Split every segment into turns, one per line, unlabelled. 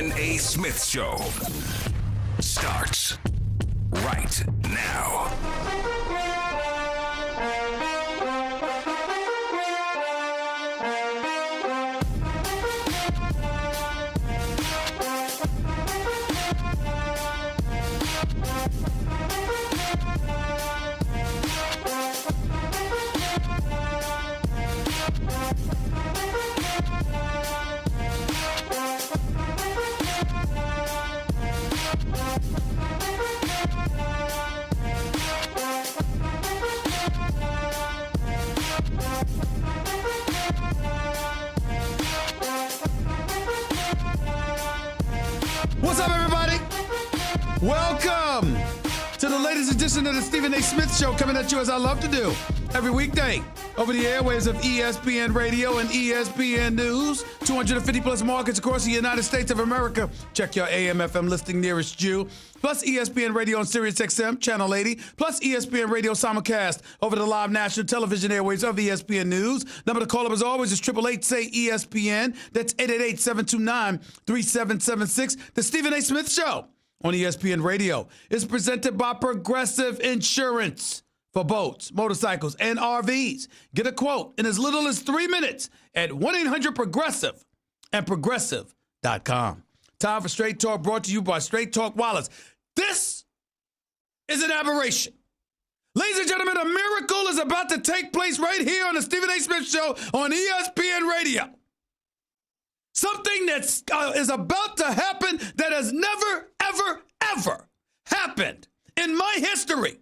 Stephen A. Smith Show starts right now.
What's up, everybody? Welcome to the latest edition of the Stephen A. Smith Show, coming at you as I love to do every weekday over the airwaves of ESPN Radio and ESPN News. 250 plus markets across the United States of America. Check your AM/FM listing nearest you. Plus ESPN Radio on Sirius XM, Channel 80. Plus ESPN Radio simulcast over the live national television airwaves of ESPN News. Number to call up as always is 888-SAY-ESPN. That's 888-729-3776. The Stephen A. Smith Show on ESPN Radio is presented by Progressive Insurance. For boats, motorcycles, and RVs. Get a quote in as little as 3 minutes at 1-800-PROGRESSIVE and Progressive.com. Time for Straight Talk, brought to you by Straight Talk Wallets. This is an aberration. Ladies and gentlemen, a miracle is about to take place right here on the Stephen A. Smith Show on ESPN Radio. Something that is about to happen that has never, ever, ever happened in my history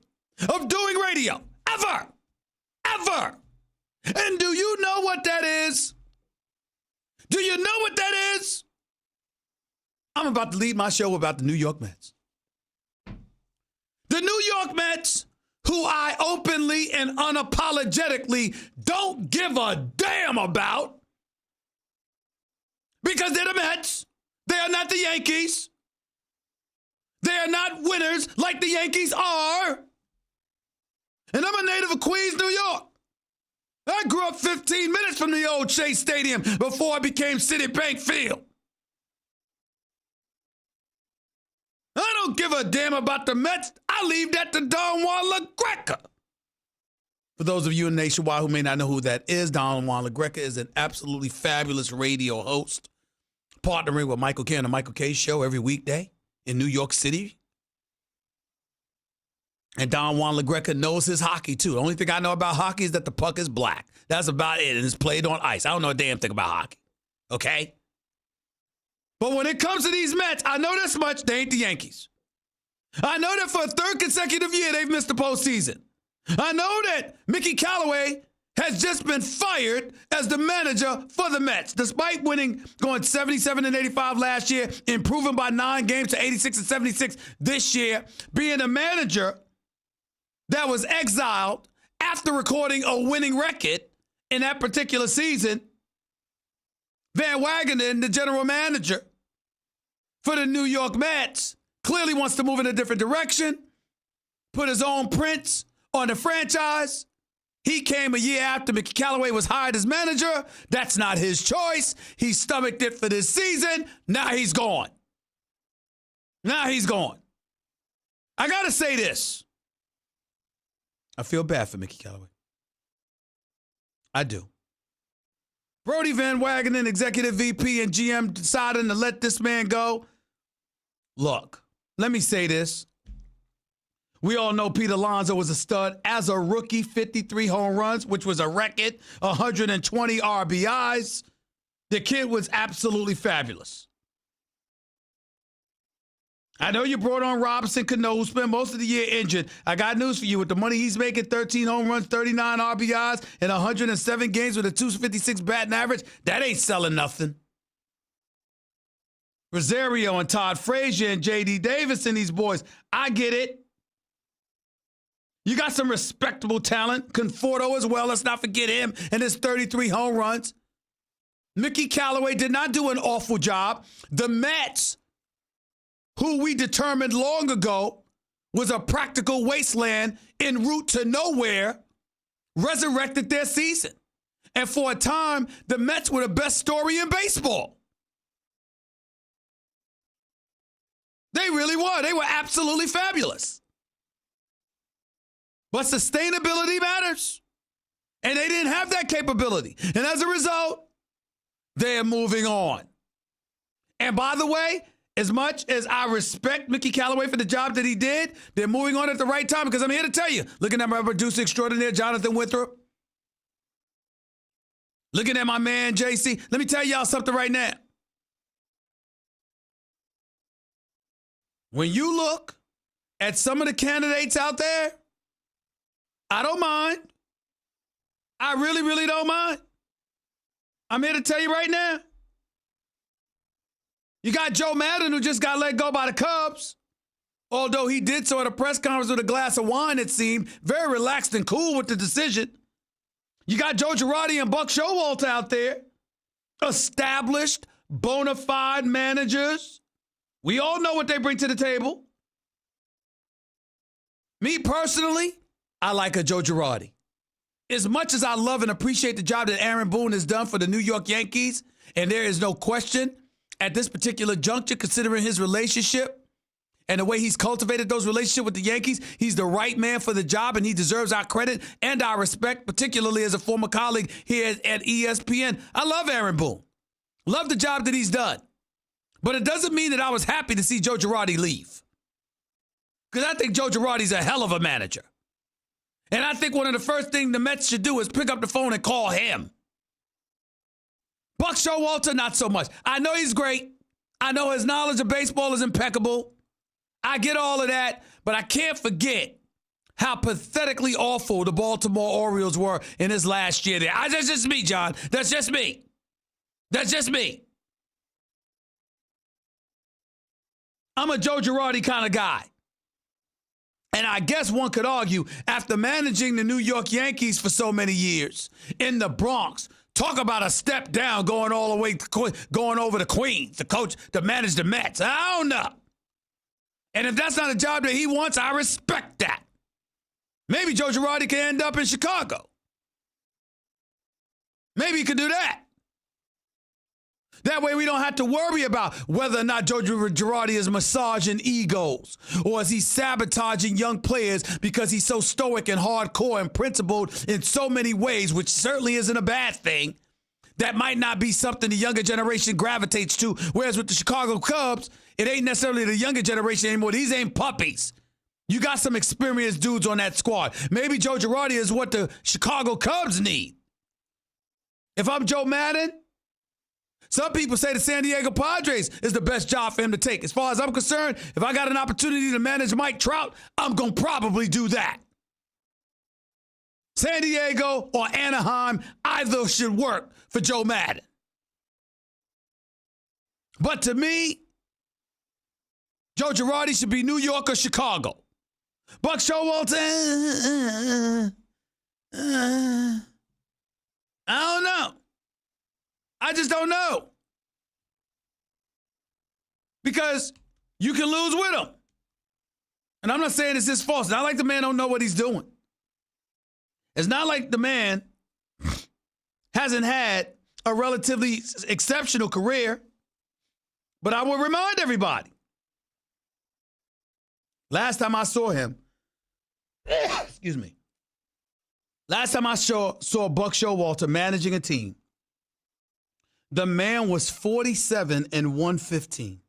of doing radio, ever. And do you know what that is? Do you know what that is? I'm about to lead my show about the New York Mets. The New York Mets, who I openly and unapologetically don't give a damn about, because they're the Mets. They are not the Yankees. They are not winners like the Yankees are. And I'm a native of Queens, New York. I grew up 15 minutes from the old Chase Stadium before it became Citibank Field. I don't give a damn about the Mets. I leave that to Don Juan LaGreca. For those of you in Nationwide who may not know who that is, Don Juan LaGreca is an absolutely fabulous radio host, partnering with Michael K on the Michael K Show every weekday in New York City. And Don Juan LaGreca knows his hockey, too. The only thing I know about hockey is that the puck is black. That's about it, and it's played on ice. I don't know a damn thing about hockey, okay? But when it comes to these Mets, I know this much, they ain't the Yankees. I know that for a third consecutive year, they've missed the postseason. I know that Mickey Callaway has just been fired as the manager for the Mets, despite going 77-85 last year, improving by 9 games to 86-76 this year, being a manager that was exiled after recording a winning record in that particular season. Van Wagenen, the general manager for the New York Mets, clearly wants to move in a different direction, put his own prints on the franchise. He came a year after Mickey Callaway was hired as manager. That's not his choice. He stomached it for this season. Now he's gone. I got to say this. I feel bad for Mickey Callaway. I do. Brody Van Wagenen, executive VP and GM, deciding to let this man go. Look, let me say this. We all know Pete Alonso was a stud as a rookie, 53 home runs, which was a record, 120 RBIs. The kid was absolutely fabulous. I know you brought on Robinson Cano, who spent most of the year injured. I got news for you. With the money he's making, 13 home runs, 39 RBIs, and 107 games with a 256 batting average, that ain't selling nothing. Rosario and Todd Frazier and J.D. Davis and these boys, I get it. You got some respectable talent. Conforto as well. Let's not forget him and his 33 home runs. Mickey Callaway did not do an awful job. The Mets, who we determined long ago was a practical wasteland en route to nowhere, resurrected their season. And for a time, the Mets were the best story in baseball. They really were. They were absolutely fabulous. But sustainability matters. And they didn't have that capability. And as a result, they're moving on. And by the way, as much as I respect Mickey Callaway for the job that he did, they're moving on at the right time because I'm here to tell you, looking at my producer extraordinaire, Jonathan Winthrop, looking at my man, JC, let me tell y'all something right now. When you look at some of the candidates out there, I don't mind. I really, really don't mind. I'm here to tell you right now. You got Joe Madden, who just got let go by the Cubs, although he did so at a press conference with a glass of wine, it seemed, very relaxed and cool with the decision. You got Joe Girardi and Buck Showalter out there, established, bona fide managers. We all know what they bring to the table. Me personally, I like a Joe Girardi. As much as I love and appreciate the job that Aaron Boone has done for the New York Yankees, and there is no question at this particular juncture, considering his relationship and the way he's cultivated those relationships with the Yankees, he's the right man for the job, and he deserves our credit and our respect, particularly as a former colleague here at ESPN. I love Aaron Boone. Love the job that he's done. But it doesn't mean that I was happy to see Joe Girardi leave. Because I think Joe Girardi's a hell of a manager. And I think one of the first things the Mets should do is pick up the phone and call him. Buck Showalter, not so much. I know he's great. I know his knowledge of baseball is impeccable. I get all of that, but I can't forget how pathetically awful the Baltimore Orioles were in his last year there. That's just me, John. That's just me. That's just me. I'm a Joe Girardi kind of guy. And I guess one could argue, after managing the New York Yankees for so many years in the Bronx, talk about a step down going all the way, going over to Queens, the coach to manage the Mets. I don't know. And if that's not a job that he wants, I respect that. Maybe Joe Girardi can end up in Chicago. Maybe he could do that. That way we don't have to worry about whether or not Joe Girardi is massaging egos or is he sabotaging young players because he's so stoic and hardcore and principled in so many ways, which certainly isn't a bad thing. That might not be something the younger generation gravitates to, whereas with the Chicago Cubs, it ain't necessarily the younger generation anymore. These ain't puppies. You got some experienced dudes on that squad. Maybe Joe Girardi is what the Chicago Cubs need. If I'm Joe Madden, some people say the San Diego Padres is the best job for him to take. As far as I'm concerned, if I got an opportunity to manage Mike Trout, I'm going to probably do that. San Diego or Anaheim, either should work for Joe Madden. But to me, Joe Girardi should be New York or Chicago. Buck Showalter, I don't know. I just don't know. Because you can lose with him. And I'm not saying it's his fault. It's not like the man don't know what he's doing. It's not like the man hasn't had a relatively exceptional career. But I will remind everybody. Last time I saw him, excuse me. Last time I saw Buck Showalter managing a team, the man was 47 and 115.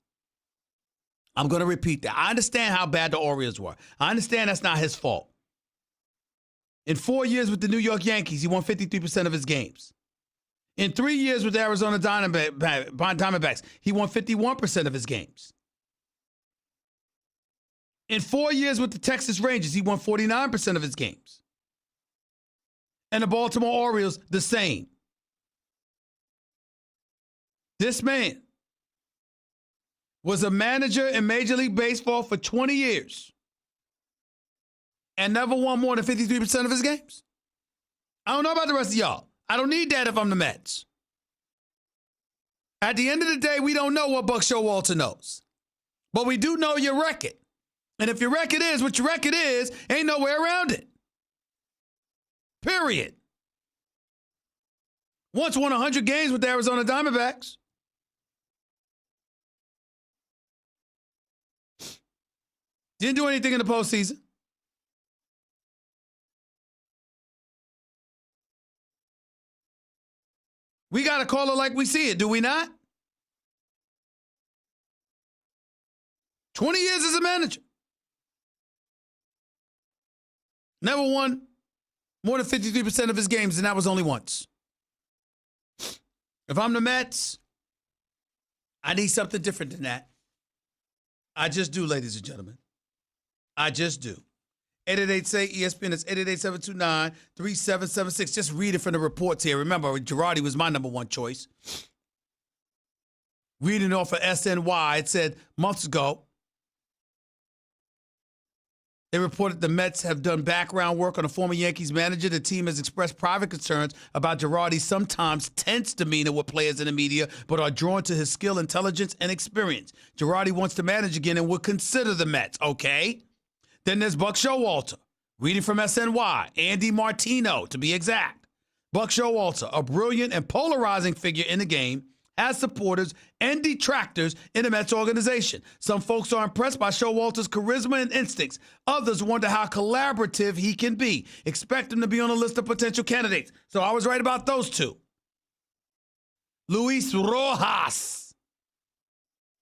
I'm going to repeat that. I understand how bad the Orioles were. I understand that's not his fault. In 4 years with the New York Yankees, he won 53% of his games. In 3 years with the Arizona Diamondbacks, he won 51% of his games. In 4 years with the Texas Rangers, he won 49% of his games. And the Baltimore Orioles, the same. This man was a manager in Major League Baseball for 20 years and never won more than 53% of his games. I don't know about the rest of y'all. I don't need that if I'm the Mets. At the end of the day, we don't know what Buck Showalter knows. But we do know your record. And if your record is what your record is, ain't no way around it. Period. Once won 100 games with the Arizona Diamondbacks. Didn't do anything in the postseason. We got to call it like we see it, do we not? 20 years as a manager. Never won more than 53% of his games, and that was only once. If I'm the Mets, I need something different than that. I just do, ladies and gentlemen. I just do. 888-SAY-ESPN. It's 888-729-3776. Just read it from the reports here. Remember, Girardi was my number one choice. Reading off of SNY, it said months ago, they reported the Mets have done background work on a former Yankees manager. The team has expressed private concerns about Girardi's sometimes tense demeanor with players in the media, but are drawn to his skill, intelligence, and experience. Girardi wants to manage again and would consider the Mets. Okay. Then there's Buck Showalter, reading from SNY, Andy Martino, to be exact. Buck Showalter, a brilliant and polarizing figure in the game, has supporters and detractors in the Mets organization. Some folks are impressed by Showalter's charisma and instincts. Others wonder how collaborative he can be. Expect him to be on a list of potential candidates. So I was right about those two. Luis Rojas.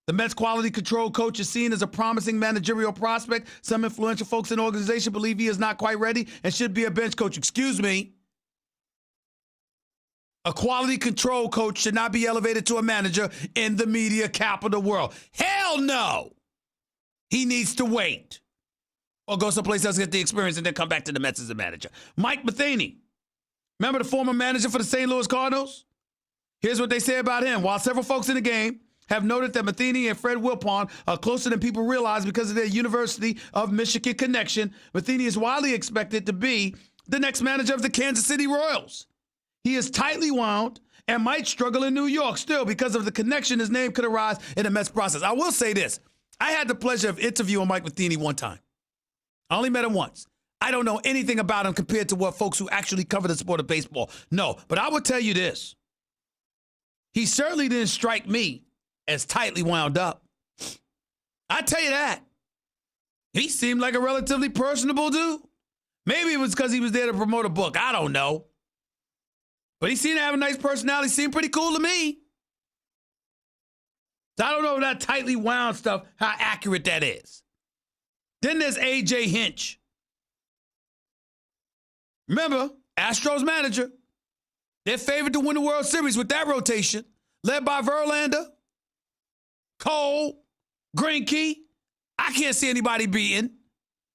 The Mets quality control coach is seen as a promising managerial prospect. Some influential folks in the organization believe he is not quite ready and should be a bench coach. Excuse me. A quality control coach should not be elevated to a manager in the media capital world. Hell no. He needs to wait or go someplace else, get the experience, and then come back to the Mets as a manager. Mike Matheny, remember the former manager for the St. Louis Cardinals? Here's what they say about him. While several folks in the game have noted that Matheny and Fred Wilpon are closer than people realize because of their University of Michigan connection, Matheny is widely expected to be the next manager of the Kansas City Royals. He is tightly wound and might struggle in New York still because of the connection his name could arise in the Mets process. I will say this. I had the pleasure of interviewing Mike Matheny one time. I only met him once. I don't know anything about him compared to what folks who actually cover the sport of baseball know. But I will tell you this. He certainly didn't strike me as tightly wound up. I tell you that. He seemed like a relatively personable dude. Maybe it was because he was there to promote a book. I don't know. But he seemed to have a nice personality. Seemed pretty cool to me. So I don't know if that tightly wound stuff, how accurate that is. Then there's A.J. Hinch. Remember, Astros manager. They're favored to win the World Series with that rotation. Led by Verlander, Cole, Greinke. I can't see anybody beating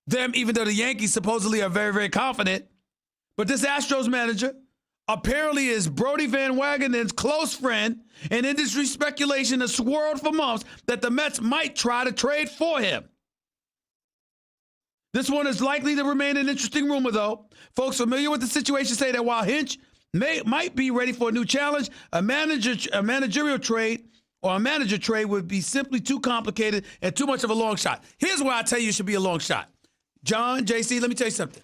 them, even though the Yankees supposedly are very, very confident. But this Astros manager apparently is Brody Van Wagenen's close friend, and industry speculation has swirled for months that the Mets might try to trade for him. This one is likely to remain an interesting rumor, though. Folks familiar with the situation say that while Hinch might be ready for a new challenge, a managerial trade or a manager trade would be simply too complicated and too much of a long shot. Here's where I tell you it should be a long shot. John, JC, let me tell you something.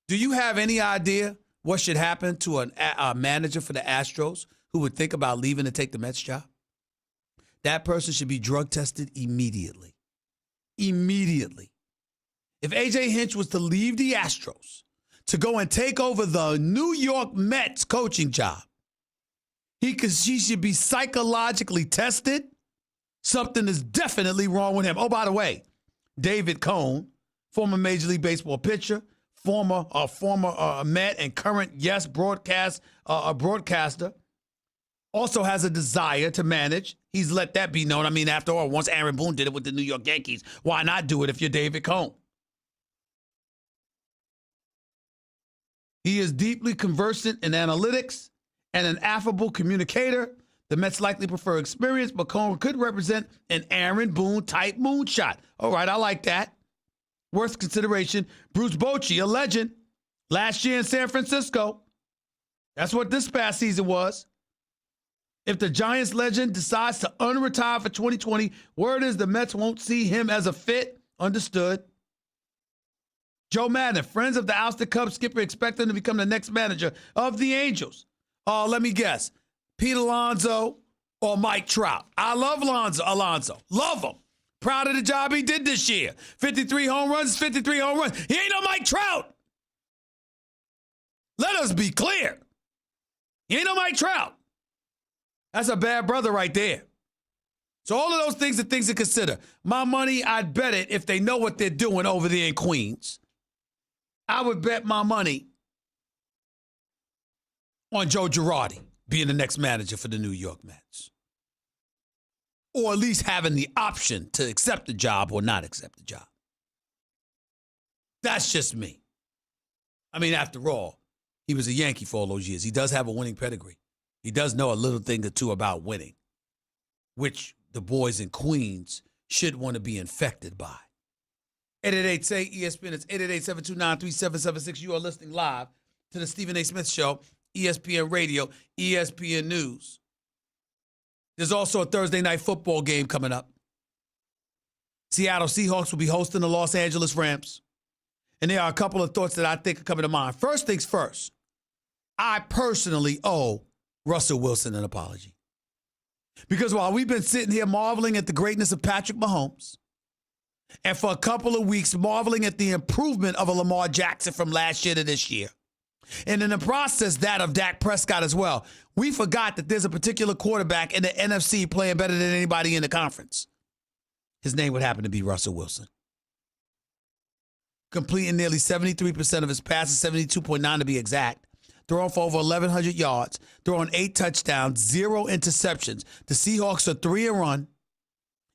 Do you have any idea what should happen to a manager for the Astros who would think about leaving to take the Mets job? That person should be drug tested immediately. Immediately. If A.J. Hinch was to leave the Astros to go and take over the New York Mets coaching job, she should be psychologically tested. Something is definitely wrong with him. Oh, by the way, David Cone, former Major League Baseball pitcher, former Met and current broadcaster, also has a desire to manage. He's let that be known. I mean, after all, once Aaron Boone did it with the New York Yankees, why not do it if you're David Cone? He is deeply conversant in analytics and an affable communicator. The Mets likely prefer experience, but Cone could represent an Aaron Boone-type moonshot. All right, I like that. Worth consideration. Bruce Bochy, a legend, last year in San Francisco. That's what this past season was. If the Giants legend decides to unretire for 2020, word is the Mets won't see him as a fit. Understood. Joe Madden, friends of the ousted Cubs skipper expect him to become the next manager of the Angels. Let me guess. Pete Alonso or Mike Trout. I love Alonso. Love him. Proud of the job he did this year. 53 home runs, 53 home runs. He ain't no Mike Trout. Let us be clear. He ain't no Mike Trout. That's a bad brother right there. So all of those things are things to consider. My money, I'd bet it if they know what they're doing over there in Queens. I would bet my money on Joe Girardi being the next manager for the New York Mets. Or at least having the option to accept the job or not accept the job. That's just me. I mean, after all, he was a Yankee for all those years. He does have a winning pedigree. He does know a little thing or two about winning, which the boys in Queens should want to be infected by. 888-SAY-ESPN. It's 888-729-3776. You are listening live to the Stephen A. Smith Show, ESPN Radio, ESPN News. There's also a Thursday night football game coming up. Seattle Seahawks will be hosting the Los Angeles Rams. And there are a couple of thoughts that I think are coming to mind. First things first, I personally owe Russell Wilson an apology. Because while we've been sitting here marveling at the greatness of Patrick Mahomes, and for a couple of weeks marveling at the improvement of a Lamar Jackson from last year to this year, and in the process, that of Dak Prescott as well, we forgot that there's a particular quarterback in the NFC playing better than anybody in the conference. His name would happen to be Russell Wilson. Completing nearly 73% of his passes, 72.9 to be exact. Throwing for over 1,100 yards. Throwing 8 touchdowns, 0 interceptions. The Seahawks are 3-1,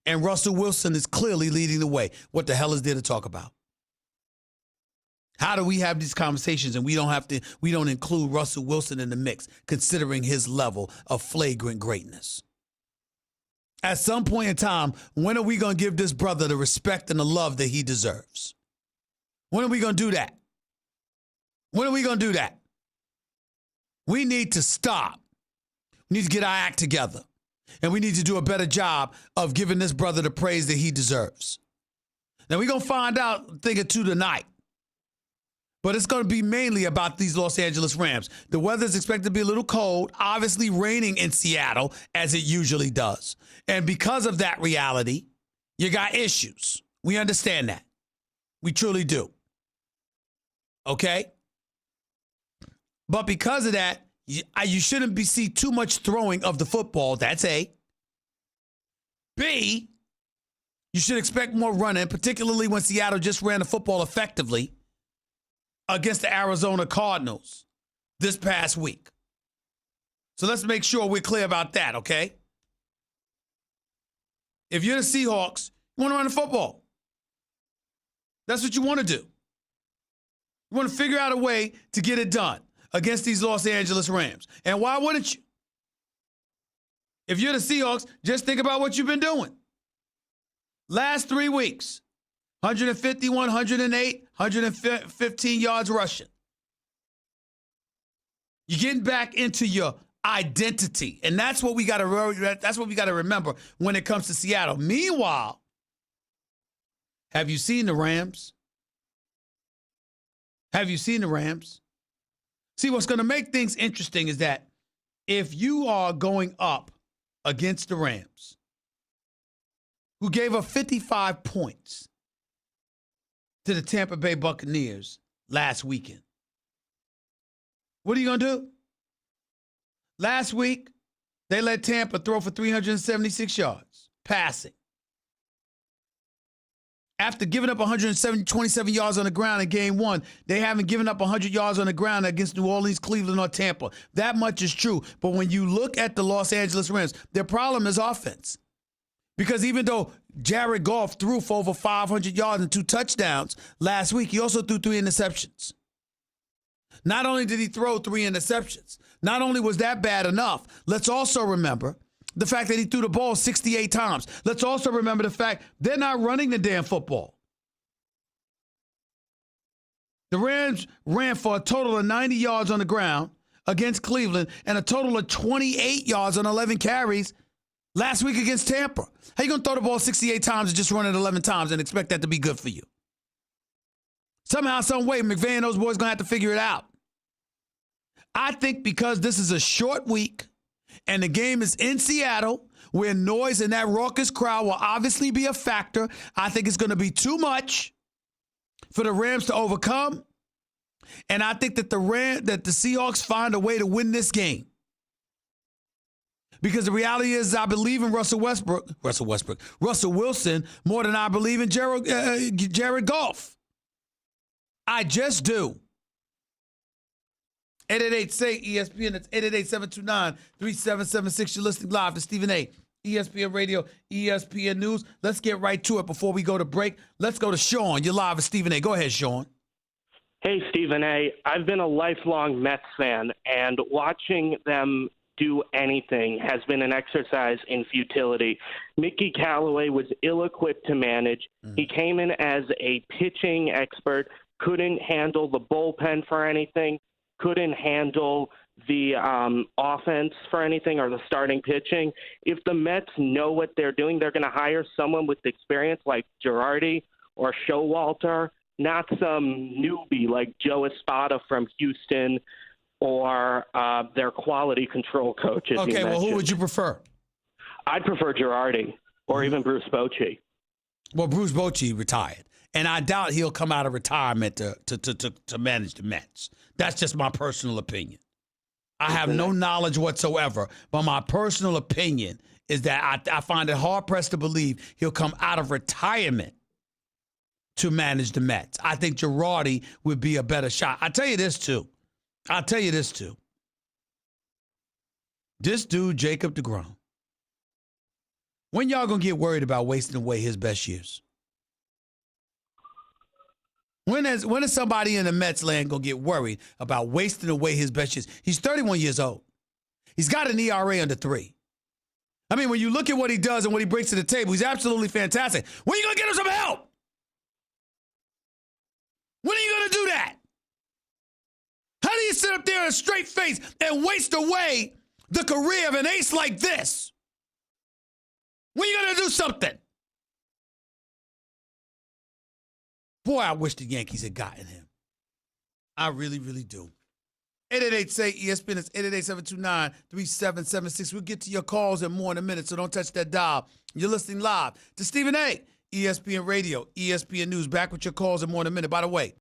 and Russell Wilson is clearly leading the way. What the hell is there to talk about? How do we have these conversations and we don't include Russell Wilson in the mix, considering his level of flagrant greatness? At some point in time, when are we going to give this brother the respect and the love that he deserves? When are we going to do that? When are we going to do that? We need to stop. We need to get our act together. And we need to do a better job of giving this brother the praise that he deserves. Now, we're going to find out a thing or two tonight. But it's going to be mainly about these Los Angeles Rams. The weather is expected to be a little cold, obviously raining in Seattle, as it usually does. And because of that reality, you got issues. We understand that. We truly do. Okay? But because of that, you shouldn't see too much throwing of the football. That's A. B, you should expect more running, particularly when Seattle just ran the football effectively against the Arizona Cardinals this past week. So let's make sure we're clear about that, okay? If you're the Seahawks, you want to run the football. That's what you want to do. You want to figure out a way to get it done against these Los Angeles Rams. And why wouldn't you? If you're the Seahawks, just think about what you've been doing. Last 3 weeks, 151, 108, 115 yards rushing. You're getting back into your identity. And that's what we got to remember when it comes to Seattle. Meanwhile, have you seen the Rams? Have you seen the Rams? See, what's going to make things interesting is that if you are going up against the Rams, who gave up 55 points to the Tampa Bay Buccaneers last weekend, what are you going to do? Last week, they let Tampa throw for 376 yards, passing. After giving up 127 yards on the ground in game 1, they haven't given up 100 yards on the ground against New Orleans, Cleveland, or Tampa. That much is true. But when you look at the Los Angeles Rams, their problem is offense. Because even though Jared Goff threw for over 500 yards and 2 touchdowns last week, he also threw 3 interceptions. Not only did he throw 3 interceptions, not only was that bad enough, let's also remember the fact that he threw the ball 68 times. Let's also remember the fact they're not running the damn football. The Rams ran for a total of 90 yards on the ground against Cleveland and a total of 28 yards on 11 carries last week against Tampa. How you going to throw the ball 68 times and just run it 11 times and expect that to be good for you? Somehow, some way, McVay and those boys going to have to figure it out. I think because this is a short week And the game is in Seattle, where noise and that raucous crowd will obviously be a factor. I think it's going to be too much for the Rams to overcome. And I think that the Seahawks find a way to win this game. Because the reality is I believe in Russell Wilson more than I believe in Jared Goff. I just do. 888-SAY-ESPN. That's 888-729-3776. You're listening live to Stephen A. ESPN Radio, ESPN News. Let's get right to it before we go to break. Let's go to Sean. You're live with Stephen A. Go ahead, Sean.
Hey, Stephen A. I've been a lifelong Mets fan, and watching them do anything has been an exercise in futility. Mickey Callaway was ill-equipped to manage. He came in as a pitching expert, couldn't handle the bullpen for anything, couldn't handle the offense for anything or the starting pitching. If the Mets know what they're doing, they're going to hire someone with experience like Girardi or Showalter, not some newbie like Joe Espada from Houston or their quality control coach.
Okay, well, who would you prefer?
I'd prefer Girardi or even Bruce Bochy.
Well, Bruce Bochy retired, and I doubt he'll come out of retirement to manage the Mets. That's just my personal opinion. I have no knowledge whatsoever, but my personal opinion is that I find it hard-pressed to believe he'll come out of retirement to manage the Mets. I think Girardi would be a better shot. I'll tell you this, too. This dude, Jacob deGrom, when y'all going to get worried about wasting away his best years? When is somebody in the Mets land going to get worried about wasting away his best years? He's 31 years old. He's got an ERA under 3. I mean, when you look at what he does and what he brings to the table, he's absolutely fantastic. When are you going to get him some help? When are you going to do that? How do you sit up there in a straight face and waste away the career of an ace like this? When are you going to do something? Boy, I wish the Yankees had gotten him. I really, really do. 888-SAY-ESPN. It's 888-729-3776. We'll get to your calls and more in a minute, so don't touch that dial. You're listening live to Stephen A. ESPN Radio, ESPN News. Back with your calls and more in a minute. By the way,